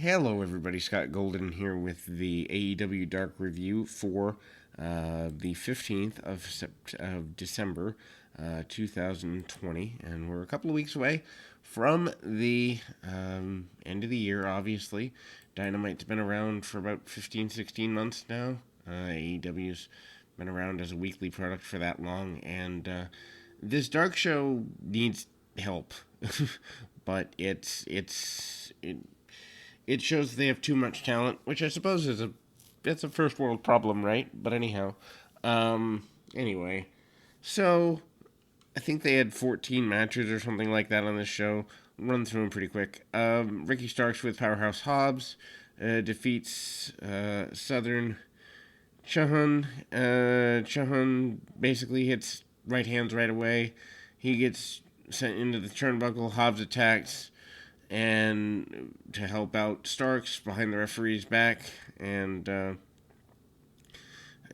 Hello, everybody. Scott Golden here with the AEW Dark Review for the 15th of December, 2020. And we're a couple of weeks away from the end of the year, obviously. Dynamite's been around for about 15, 16 months now. AEW's been around as a weekly product for that long. And this Dark show needs help. But it shows they have too much talent, which I suppose it's a first world problem, right? But anyhow, anyway, so I think they had 14 matches or something like that on this show. Run through them pretty quick. Ricky Starks with powerhouse Hobbs defeats Southern Chahun. Chahun basically hits right hands right away. He gets sent into the turnbuckle. Hobbs attacks and to help out Starks behind the referee's back, and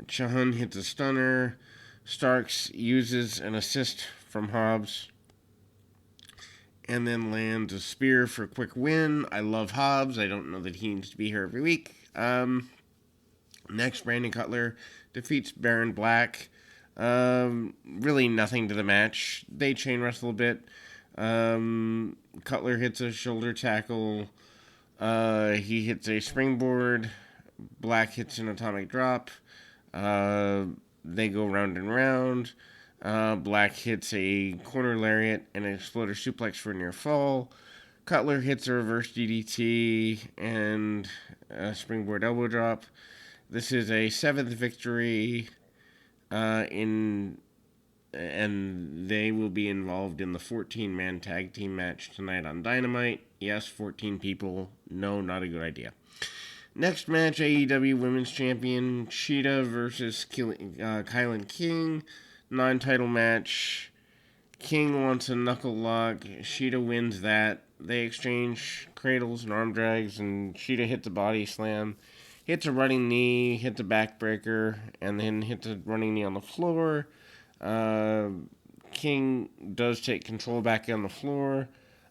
Chahun hits a stunner. Starks uses an assist from Hobbs and then lands a spear for a quick win. I love Hobbs. I don't know that he needs to be here every week. Next, Brandon Cutler defeats Baron Black. Really nothing to the match. They chain wrestle a bit. Cutler hits a shoulder tackle. He hits a springboard. Black hits an atomic drop. They go round and round. Black hits a corner lariat and an exploder suplex for a near fall. Cutler hits a reverse DDT and a springboard elbow drop. This is a 7th victory and they will be involved in the 14-man tag team match tonight on Dynamite. Yes, 14 people. No, not a good idea. Next match, AEW Women's Champion Cheetah versus Kylan King. Non-title match. King wants a knuckle lock. Sheeda wins that. They exchange cradles and arm drags, and Sheeda hits a body slam. Hits a running knee, hits a backbreaker, and then hits a running knee on the floor. King does take control back on the floor.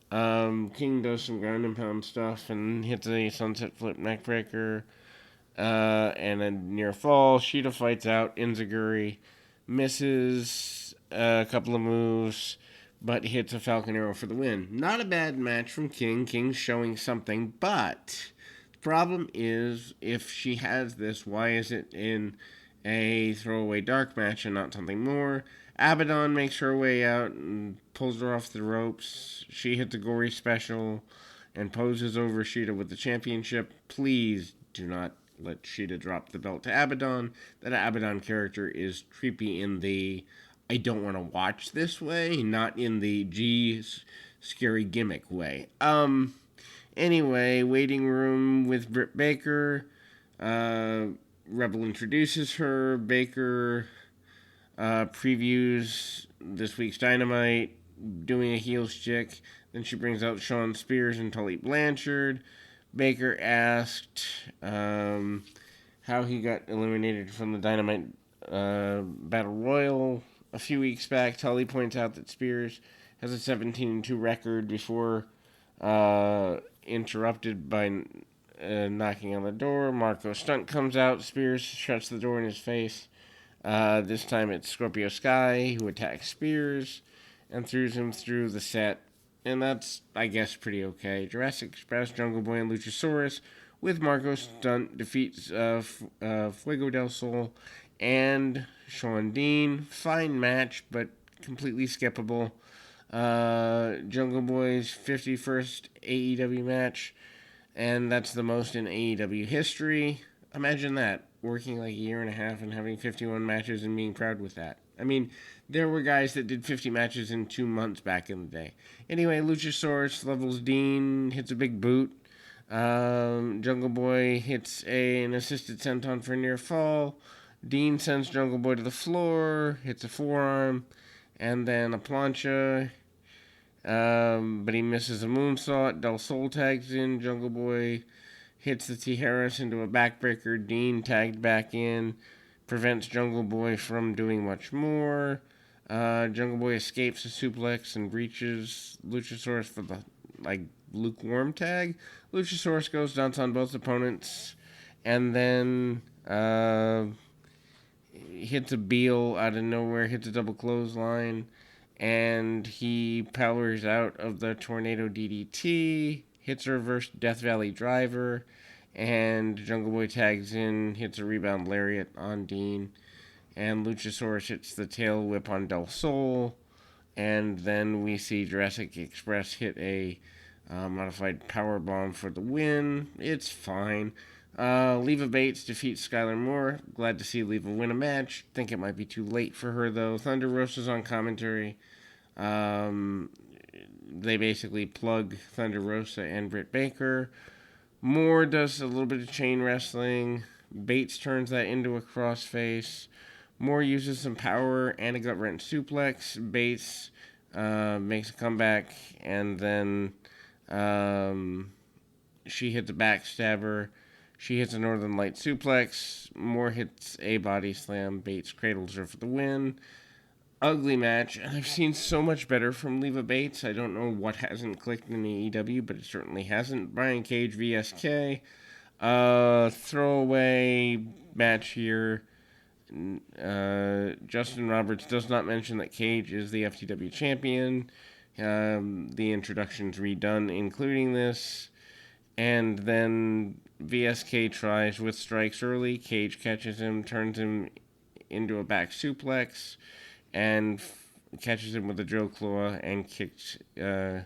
King does some ground and pound stuff and hits a sunset flip neckbreaker. And a near fall. Sheeta fights out. Enziguri misses a couple of moves, but hits a Falcon Arrow for the win. Not a bad match from King. King's showing something, but the problem is if she has this, why is it in a throwaway dark match and not something more? Abaddon makes her way out and pulls her off the ropes. She hits a gory special and poses over Sheeta with the championship. Please do not let Sheeta drop the belt to Abaddon. That Abaddon character is creepy in the I don't want to watch this way, not in the scary gimmick way. Anyway, waiting room with Britt Baker. Rebel introduces her. Baker previews this week's Dynamite, doing a heel stick. Then she brings out Shawn Spears and Tully Blanchard. Baker asked how he got eliminated from the Dynamite Battle Royal a few weeks back. Tully points out that Spears has a 17-2 record before interrupted by knocking on the door. Marco Stunt comes out. Spears shuts the door in his face. This time it's Scorpio Sky who attacks Spears and throws him through the set. And that's, I guess, pretty okay. Jurassic Express, Jungle Boy, and Luchasaurus with Marco Stunt defeats Fuego del Sol and Sean Dean. Fine match, but completely skippable. Jungle Boy's 51st AEW match, and that's the most in AEW history. Imagine that, working like a year and a half and having 51 matches and being proud with that. I mean, there were guys that did 50 matches in 2 months back in the day. Anyway, Luchasaurus levels Dean, hits a big boot. Jungle Boy hits an assisted senton for a near fall. Dean sends Jungle Boy to the floor, hits a forearm, and then a plancha. But he misses a moonsault. Del Sol tags in. Jungle Boy hits the T. Harris into a backbreaker. Dean tagged back in. Prevents Jungle Boy from doing much more. Jungle Boy escapes a suplex and reaches Luchasaurus for the lukewarm tag. Luchasaurus goes, dunks on both opponents, and then hits a Beal out of nowhere, hits a double clothesline, and he powers out of the tornado DDT, hits a reverse Death Valley driver, and Jungle Boy tags in, hits a rebound lariat on Dean, and Luchasaurus hits the tail whip on Del Sol, and then we see Jurassic Express hit a modified power bomb for the win. It's fine. Leva Bates defeats Skyler Moore. Glad to see Leva win a match. Think it might be too late for her, though. Thunder Rosa's on commentary. They basically plug Thunder Rosa and Britt Baker. Moore does a little bit of chain wrestling. Bates turns that into a crossface. Moore uses some power and a gut wrench suplex. Bates makes a comeback, and then she hits a backstabber. She hits a Northern Light suplex. Moore hits a body slam. Bates cradles her for the win. Ugly match. I've seen so much better from Leva Bates. I don't know what hasn't clicked in AEW, but it certainly hasn't. Brian Cage VSK. Throwaway match here. Justin Roberts does not mention that Cage is the FTW champion. The introduction's redone, including this. And then VSK tries with strikes early. Cage catches him, turns him into a back suplex, and catches him with a drill claw and kicks. And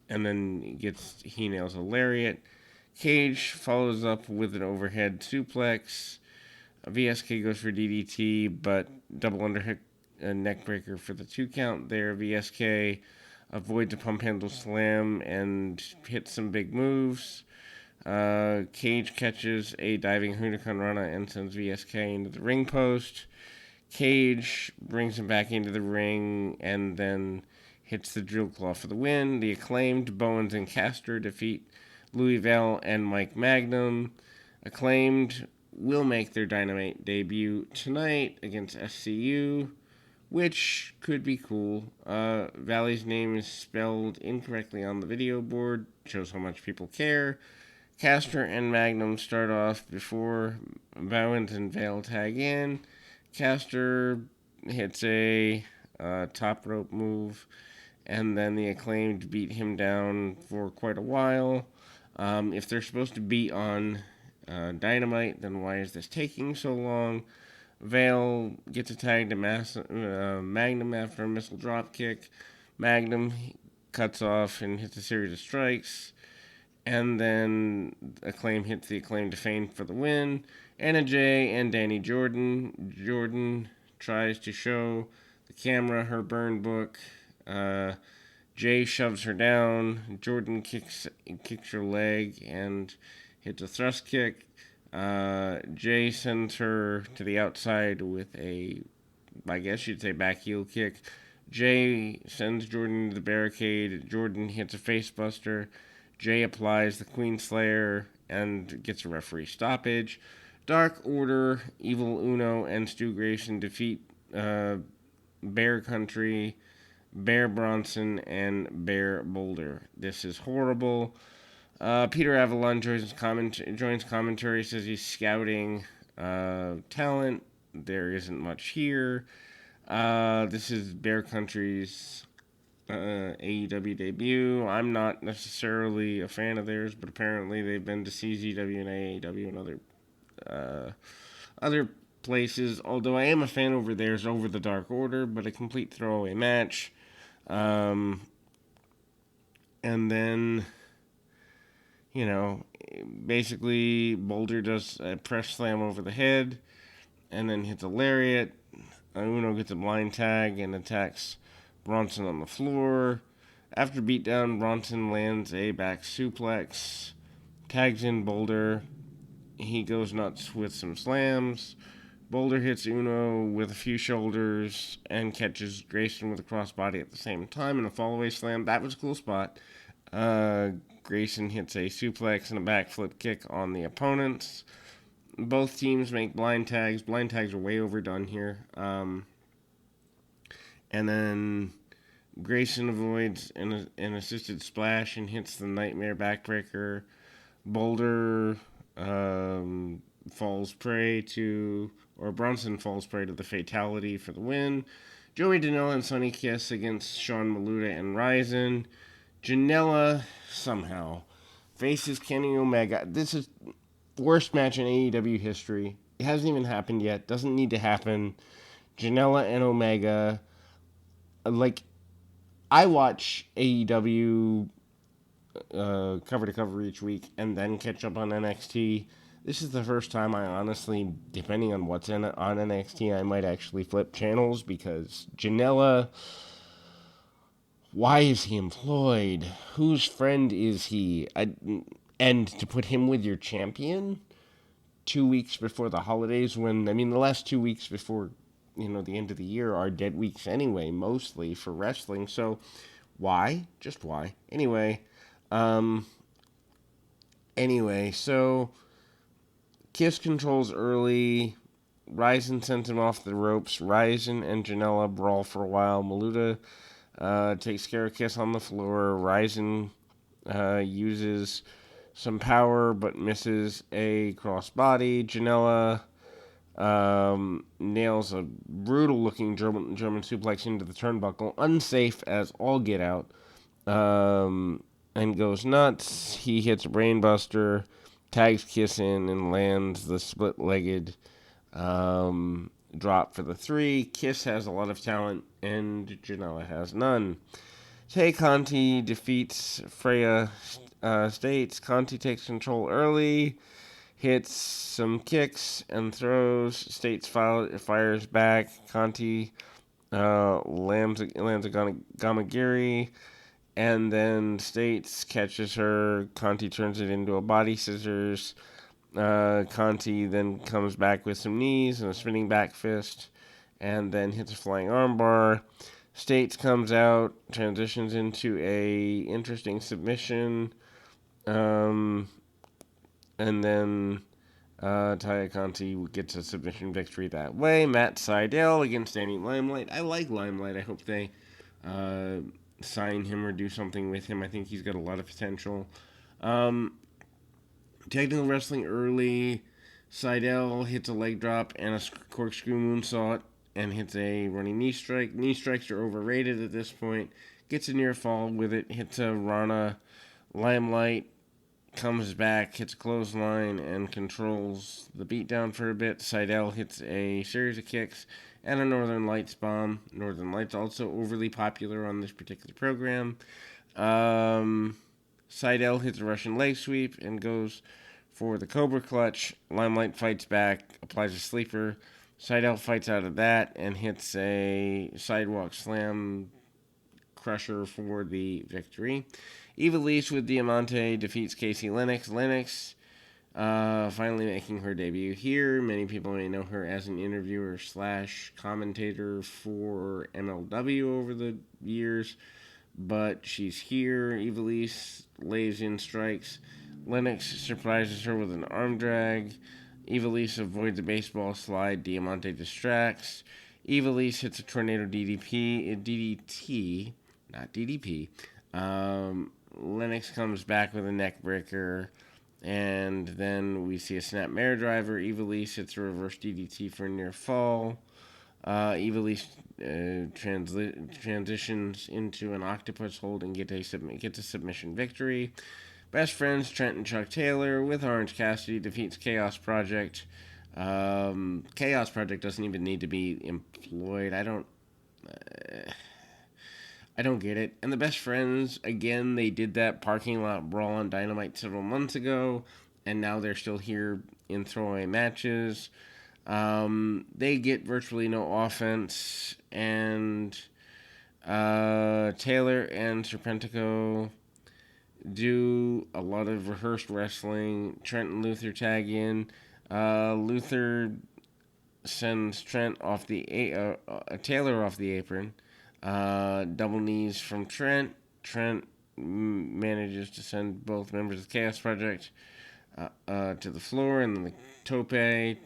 then he nails a lariat. Cage follows up with an overhead suplex. VSK goes for DDT, but double underhook neck breaker for the 2 count there. VSK avoids a pump handle slam and hits some big moves. Cage catches a diving Huracan Rana and sends VSK into the ring post. Cage brings him back into the ring and then hits the drill claw for the win. The Acclaimed, Bowens, and Castor defeat Louisville and Mike Magnum. Acclaimed will make their Dynamite debut tonight against SCU, which could be cool. Valley's name is spelled incorrectly on the video board. Shows how much people care. Castor and Magnum start off before Bowens and Vale tag in. Castor hits a top rope move, and then the Acclaimed beat him down for quite a while. If they're supposed to be on Dynamite, then why is this taking so long? Vale gets a tag to Magnum after a missile drop kick. Magnum cuts off and hits a series of strikes. And then Acclaim hits the Acclaim to feign for the win. Anna Jay and Danny Jordan. Jordan tries to show the camera her burn book. Jay shoves her down. Jordan kicks her leg and hits a thrust kick. Jay sends her to the outside with I guess you'd say back heel kick. Jay sends Jordan to the barricade. Jordan hits a facebuster. Jay applies the Queen Slayer and gets a referee stoppage. Dark Order, Evil Uno, and Stu Grayson defeat Bear Country, Bear Bronson, and Bear Boulder. This is horrible. Peter Avalon joins commentary, says he's scouting talent. There isn't much here. This is Bear Country's AEW debut. I'm not necessarily a fan of theirs, but apparently they've been to CZW and AEW and other places. Although I am a fan over theirs over the Dark Order, but a complete throwaway match. And then, basically Boulder does a press slam over the head and then hits a lariat. Uno gets a blind tag and attacks Bronson on the floor. After beatdown, Bronson lands a back suplex, tags in Boulder. He goes nuts with some slams. Boulder hits Uno with a few shoulders and catches Grayson with a crossbody at the same time in a fallaway slam. That was a cool spot. Grayson hits a suplex and a backflip kick on the opponents. Both teams make blind tags. Blind tags are way overdone here. And then Grayson avoids an assisted splash and hits the nightmare backbreaker. Boulder falls prey to, or Bronson falls prey to the fatality for the win. Joey Janella and Sonny Kiss against Sean Maluta and Ryzen. Janella somehow faces Kenny Omega. This is the worst match in AEW history. It hasn't even happened yet. Doesn't need to happen. Janella and Omega. Like, I watch AEW cover to cover each week and then catch up on NXT. This is the first time I honestly, depending on what's on NXT, I might actually flip channels because Janella, why is he employed? Whose friend is he? And to put him with your champion 2 weeks before the holidays, when, I mean, the last 2 weeks before, the end of the year are dead weeks anyway, mostly for wrestling. So why? Just why? So Kiss controls early. Ryzen sends him off the ropes. Ryzen and Janella brawl for a while. Maluta takes care of Kiss on the floor. Ryzen uses some power but misses a crossbody. Janella nails a brutal-looking German suplex into the turnbuckle, unsafe as all get out, and goes nuts. He hits a brainbuster, tags Kiss in, and lands the split-legged drop for the 3. Kiss has a lot of talent, and Janella has none. Tay Conti defeats Freya States. Conti takes control early, hits some kicks and throws. States fires back. Conti lands a Gamagiri, and then States catches her. Conti turns it into a body scissors. Conti then comes back with some knees and a spinning back fist, and then hits a flying armbar. States comes out, transitions into a interesting submission, and then Taya Conti gets a submission victory that way. Matt Seidel against Danny Limelight. I like Limelight. I hope they sign him or do something with him. I think he's got a lot of potential. Technical wrestling early. Seidel hits a leg drop and a corkscrew moonsault and hits a running knee strike. Knee strikes are overrated at this point. Gets a near fall with it. Hits a Rana. Limelight comes back, hits a clothesline, and controls the beatdown for a bit. Seidel hits a series of kicks and a Northern Lights bomb. Northern Lights also overly popular on this particular program. Seidel hits a Russian leg sweep and goes for the Cobra Clutch. Limelight fights back, applies a sleeper. Seidel fights out of that and hits a sidewalk slam crusher for the victory. Ivelisse with Diamante defeats Casey Lennox. Lennox finally making her debut here. Many people may know her as an interviewer / commentator for MLW over the years, but she's here. Ivelisse lays in strikes. Lennox surprises her with an arm drag. Ivelisse avoids a baseball slide. Diamante distracts. Ivelisse hits a tornado DDT, not DDP. Lennox comes back with a neck breaker, and then we see a snap mare driver. Ivelisse hits a reverse DDT for a near fall. Ivelisse transitions into an octopus hold and gets a submission victory. Best friends Trent and Chuck Taylor with Orange Cassidy defeats Chaos Project. Chaos Project doesn't even need to be employed. I don't get it. And the Best Friends, again, they did that parking lot brawl on Dynamite several months ago, and now they're still here in throwaway matches. They get virtually no offense, and Taylor and Serpentico do a lot of rehearsed wrestling. Trent and Luther tag in. Luther sends Taylor off the apron. Double knees from Trent. Trent manages to send both members of the Chaos Project to the floor, and then the tope.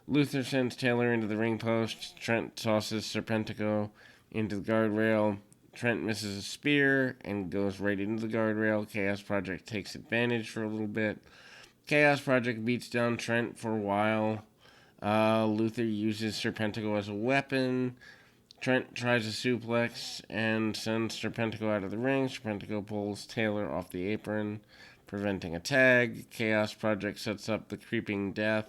Luther sends Taylor into the ring post. Trent tosses Serpentico into the guardrail. Trent misses a spear and goes right into the guardrail. Chaos Project takes advantage for a little bit. Chaos Project beats down Trent for a while. Luther uses Serpentico as a weapon. Trent tries a suplex and sends Serpentico out of the ring. Serpentico pulls Taylor off the apron, preventing a tag. Chaos Project sets up the creeping death.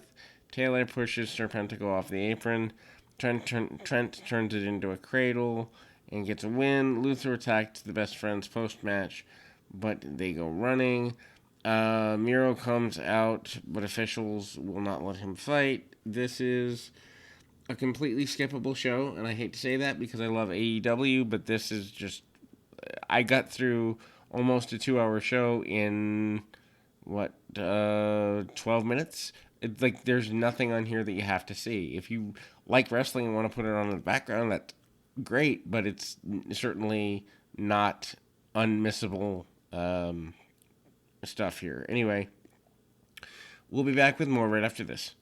Taylor pushes Serpentico off the apron. Trent turns it into a cradle and gets a win. Luther attacked the best friends post-match, but they go running. Miro comes out, but officials will not let him fight. This is a completely skippable show, and I hate to say that because I love AEW, but this is just... I got through almost a 2-hour show in, 12 minutes? It's like there's nothing on here that you have to see. If you like wrestling and want to put it on in the background, that's great, but it's certainly not unmissable stuff here. Anyway, we'll be back with more right after this.